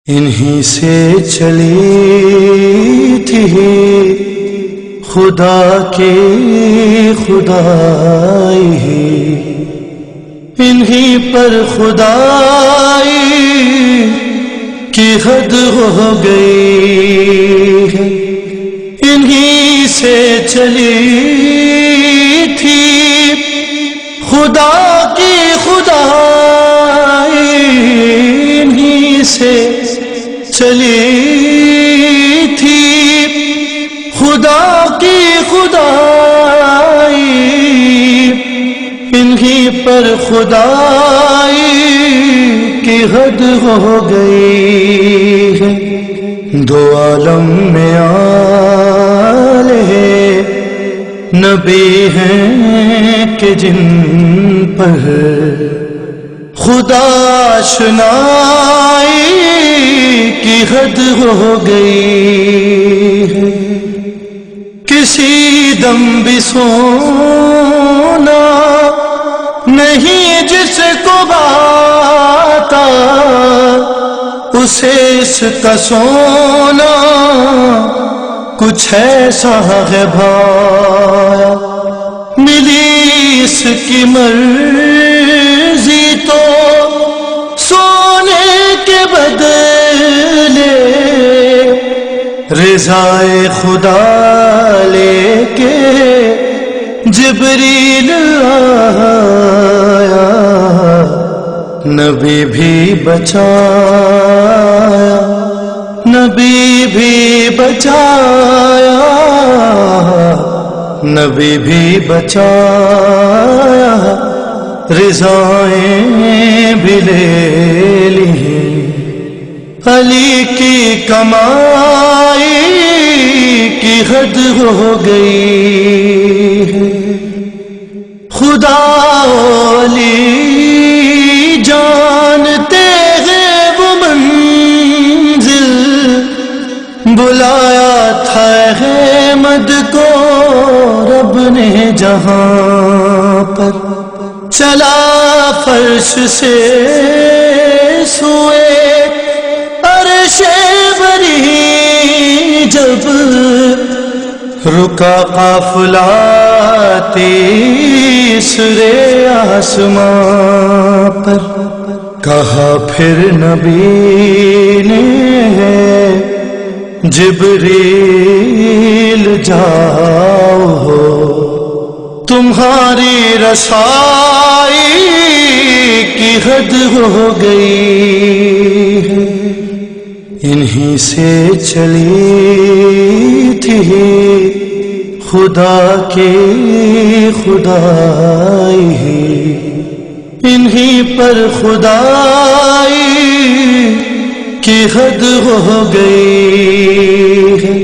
انہی سے چلی تھی خدا کی خدائی، انہی پر خدائی کی حد ہو گئی ہے، انہی سے چلی تھی خدا کی خدائی، انہی سے چلی تھی خدا کی خدائی، انہی پر خدائی کی حد ہو گئی ہے۔ دو عالم میں آلے نبی ہیں کہ جن پر خدا آشنائی کی حد ہو گئی ہے۔ کسی دم بھی سونا نہیں جس کو باتا، اسے اس کا سونا کچھ ایسا ہے بھایا، ملی اس کی مرضی تو سونے کے بدلے رضائے خدا لے کے جبریل آیا، نبی بھی بچایا، نبی بھی بچایا، نبی بھی بچایا، رضائیں بھی لے لی، علی کی کمائی کی حد ہو گئی ہے۔ خدا علی جانتے ہیں وہ منزل، بلایا تھا احمد کو رب نے جہاں پر، چلا فرش سے سوئے عرش بری، جب رکا قافلہ تیسرے آسمان پر، کہا پھر نبی نے جبریل جاؤ، تمہاری رسائی کی حد ہو گئی ہے۔ انہی سے چلی تھی خدا کی خدائی، انہی پر خدائی کی حد ہو گئی ہے۔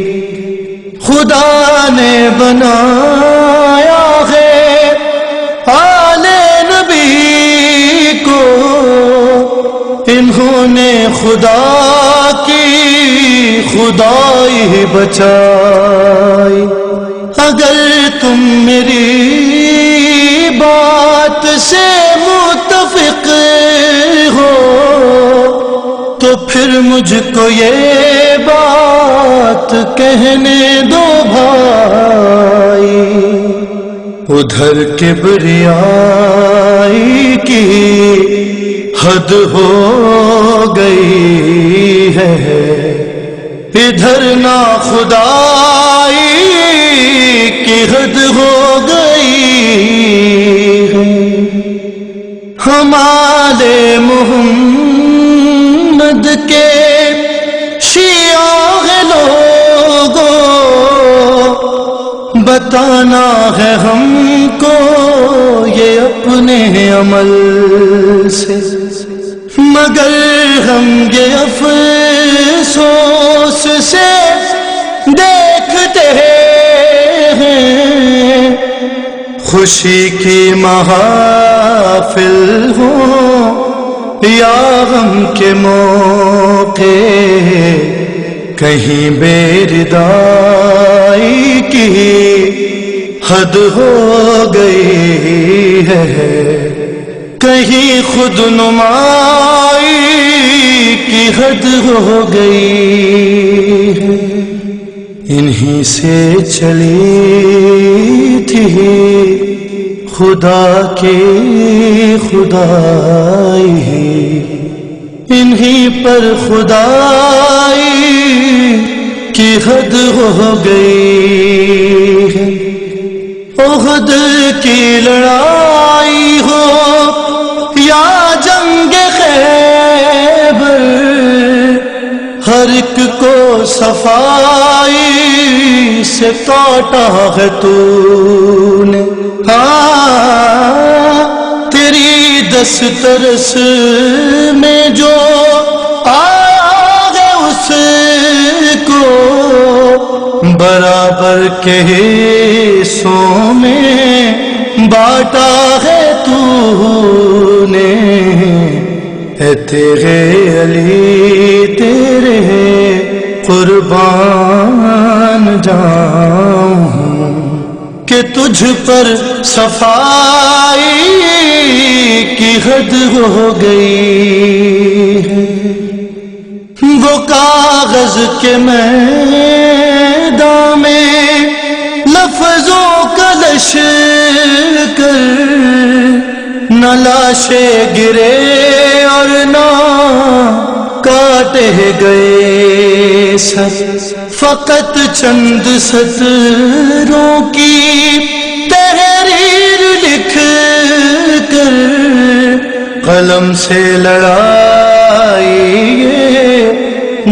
خدا نے بنایا ہے آل نبی کو، انہوں نے خدا کی خدائی بچائی، اگر تم میری بات سے متفق ہو تو پھر مجھ کو یہ بات کہنے دو بھائی، ادھر کبریائی کی حد ہو گئی ہے، ادھر نا خدائی کی حد ہو گئی ہے۔ ہمارے محمد کے شیعہ لوگوں، بتانا ہے ہم کو یہ اپنے عمل سے، مگر ہم یہ افسوس سے دیکھتے ہیں، خوشی کی محافل ہو یا غم کے موقع، کہیں بے ردائی کی حد ہو گئی ہے، کہیں خود نمائی کی حد ہو گئی ہے، انہی سے چلی تھی خدا کی خدائی، انہی پر خدائی کی حد ہو گئی ہے۔ احد کی لڑائی ہو یا جنگ خیبر، ہر ایک کو صفائی سے کاٹا ہے تو نے، تیری دسترس میں جو آگے اس کو برابر کے حصوں میں بانٹا ہے تو نے، اے تیرے علی تیرے قربان جاؤں کہ تجھ پر صفائی کی حد ہو گئی ہے۔ وہ کاغذ کے میدان میں لفظوں کا لشکر، نہ لاشیں گرے اور نہ کاٹے گئے سر، فقط چند سطروں کی تحریر لکھ کر قلم سے لڑائی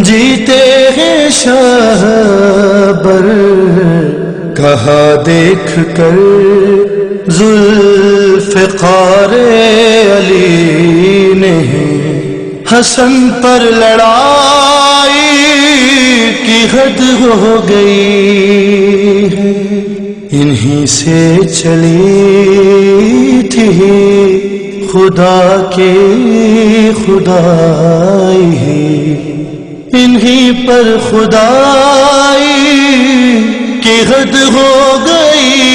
جیتے ہیں شہبر، کہا دیکھ کر ذوالفقار علی نے حسن پر لڑائی کی حد ہو گئی ہے، انہی سے چلی تھی خدا کی خدائی، انہی پر خدائی کی حد ہو گئی